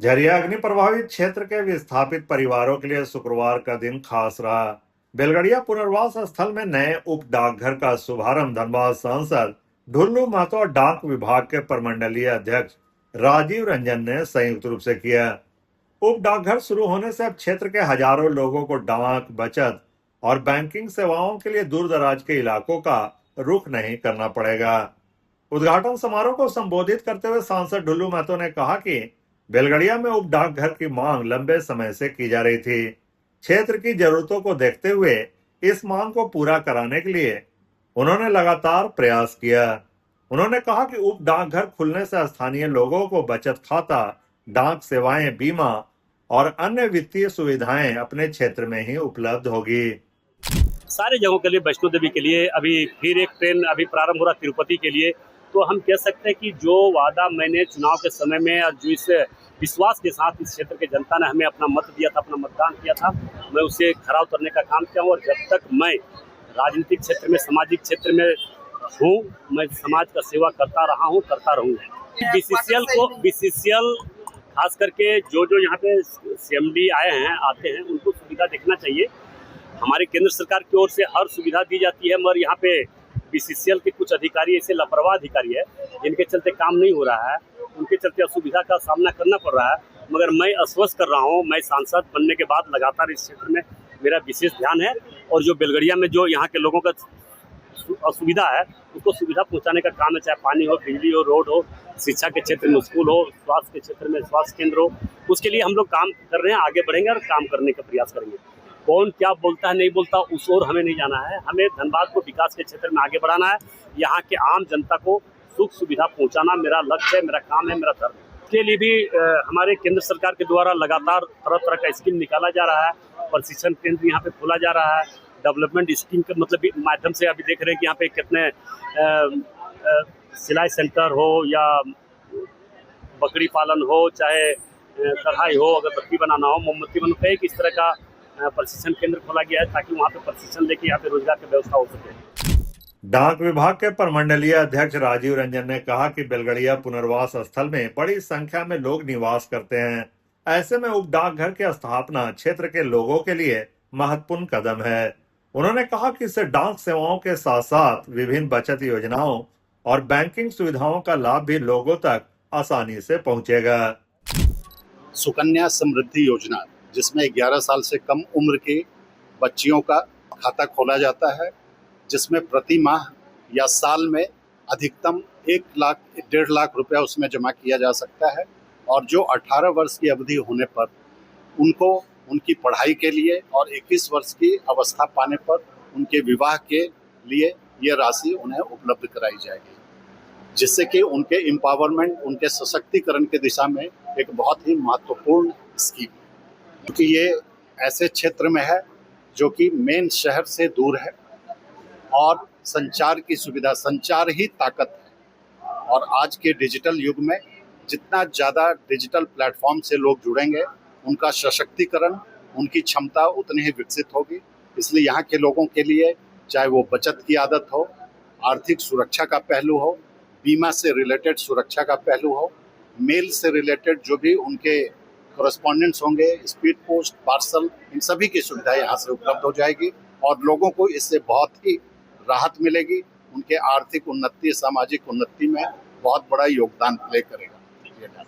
झरिया अग्नि प्रभावित क्षेत्र के विस्थापित परिवारों के लिए शुक्रवार का दिन खास रहा। बेलगड़िया पुनर्वास स्थल में नए उप डाकघर का शुभारंभ धनबाद सांसद ढुल्लू महतो और डाक विभाग के प्रमंडलीय अध्यक्ष राजीव रंजन ने संयुक्त रूप से किया। उप डाकघर शुरू होने से अब क्षेत्र के हजारों लोगों को डाक, बचत और बैंकिंग सेवाओं के लिए दूर दराज के इलाकों का रुख नहीं करना पड़ेगा। उद्घाटन समारोह को संबोधित करते हुए सांसद ढुल्लू महतो ने कहा कि बेलगड़िया में उप डाकघर की मांग लंबे समय से की जा रही थी। क्षेत्र की जरूरतों को देखते हुए इस मांग को पूरा कराने के लिए उन्होंने लगातार प्रयास किया। उन्होंने कहा कि उप डाकघर खुलने से स्थानीय लोगों को बचत खाता, डाक सेवाएं, बीमा और अन्य वित्तीय सुविधाएं अपने क्षेत्र में ही उपलब्ध होगी। सारे जगहों के लिए, वैष्णो देवी के लिए अभी फिर एक ट्रेन अभी प्रारंभ हो रहा तिरुपति के लिए। तो हम कह सकते हैं कि जो वादा मैंने चुनाव के समय में और जो इस विश्वास के साथ इस क्षेत्र के जनता ने हमें अपना मत दिया था, अपना मतदान किया था, मैं उसे खरा उतरने का काम किया हूँ। और जब तक मैं राजनीतिक क्षेत्र में, सामाजिक क्षेत्र में हूँ, मैं समाज का सेवा करता रहा हूँ, करता रहूँगा। बीसीसीएल खास करके जो यहाँ पे सीएमडी आते हैं उनको सुविधा देखना चाहिए। हमारे केंद्र सरकार की ओर से हर सुविधा दी जाती है, मगर यहाँ पे बीसीसीएल के कुछ अधिकारी ऐसे लापरवाह अधिकारी है जिनके चलते काम नहीं हो रहा है, उनके चलते असुविधा का सामना करना पड़ रहा है। मगर मैं आश्वस्त कर रहा हूँ, मैं सांसद बनने के बाद लगातार इस क्षेत्र में मेरा विशेष ध्यान है और जो बेलगड़िया में जो यहाँ के लोगों का असुविधा है उसको सुविधा पहुँचाने का काम है, चाहे पानी हो, बिजली हो, रोड हो, शिक्षा के क्षेत्र में स्कूल हो, स्वास्थ्य के क्षेत्र में स्वास्थ्य केंद्र हो। उसके लिए हम लोग काम कर रहे हैं, आगे बढ़ेंगे और काम करने का प्रयास करेंगे। कौन क्या बोलता है, नहीं बोलता, उस ओर हमें नहीं जाना है। हमें धनबाद को विकास के क्षेत्र में आगे बढ़ाना है। यहाँ के आम जनता को सुख सुविधा पहुँचाना मेरा लक्ष्य है, मेरा काम है, मेरा धर्म है। इसके लिए भी हमारे केंद्र सरकार के द्वारा लगातार तरह तरह का स्कीम निकाला जा रहा है। प्रशिक्षण केंद्र यहाँ पे खोला जा रहा है। डेवलपमेंट स्कीम के मतलब माध्यम से अभी देख रहे हैं कि यहाँ पे कितने सिलाई सेंटर हो या बकरी पालन हो, चाहे कढ़ाई हो, अगरबत्ती बनाना हो, मोमबत्ती बनाना हो, इस तरह का प्रशिक्षण केंद्र खोला गया है ताकि वहाँ पे प्रशिक्षण लेके यहाँ पे रोजगार की व्यवस्था हो सके। डाक विभाग के प्रमंडलीय अध्यक्ष राजीव रंजन ने कहा कि बेलगड़िया पुनर्वास स्थल में बड़ी संख्या में लोग निवास करते हैं। ऐसे में उप डाकघर की स्थापना क्षेत्र के लोगों के लिए महत्वपूर्ण कदम है। उन्होंने कहा कि इससे डाक सेवाओं के साथ साथ विभिन्न बचत योजनाओं और बैंकिंग सुविधाओं का लाभ भी लोगों तक आसानी से पहुंचेगा। सुकन्या समृद्धि योजना, जिसमें 11 साल से कम उम्र के बच्चियों का खाता खोला जाता है, जिसमें प्रति माह या साल में अधिकतम 1 लाख 1.5 लाख रुपया उसमें जमा किया जा सकता है। और जो 18 वर्ष की अवधि होने पर उनको उनकी पढ़ाई के लिए और 21 वर्ष की अवस्था पाने पर उनके विवाह के लिए ये राशि उन्हें उपलब्ध कराई जाएगी, जिससे कि उनके एम्पावरमेंट, उनके सशक्तिकरण की दिशा में एक बहुत ही महत्वपूर्ण स्कीम है। क्योंकि ये ऐसे क्षेत्र में है जो कि मेन शहर से दूर है और संचार की सुविधा, संचार ही ताकत है। और आज के डिजिटल युग में जितना ज़्यादा डिजिटल प्लेटफॉर्म से लोग जुड़ेंगे, उनका सशक्तिकरण, उनकी क्षमता उतनी ही विकसित होगी। इसलिए यहाँ के लोगों के लिए चाहे वो बचत की आदत हो, आर्थिक सुरक्षा का पहलू हो, बीमा से रिलेटेड सुरक्षा का पहलू हो, मेल से रिलेटेड जो भी उनके कॉरेस्पॉन्डेंट्स होंगे, स्पीड पोस्ट, पार्सल, इन सभी की सुविधा यहाँ से उपलब्ध हो जाएगी और लोगों को इससे बहुत ही राहत मिलेगी। उनके आर्थिक उन्नति, सामाजिक उन्नति में बहुत बड़ा योगदान प्ले करेगा।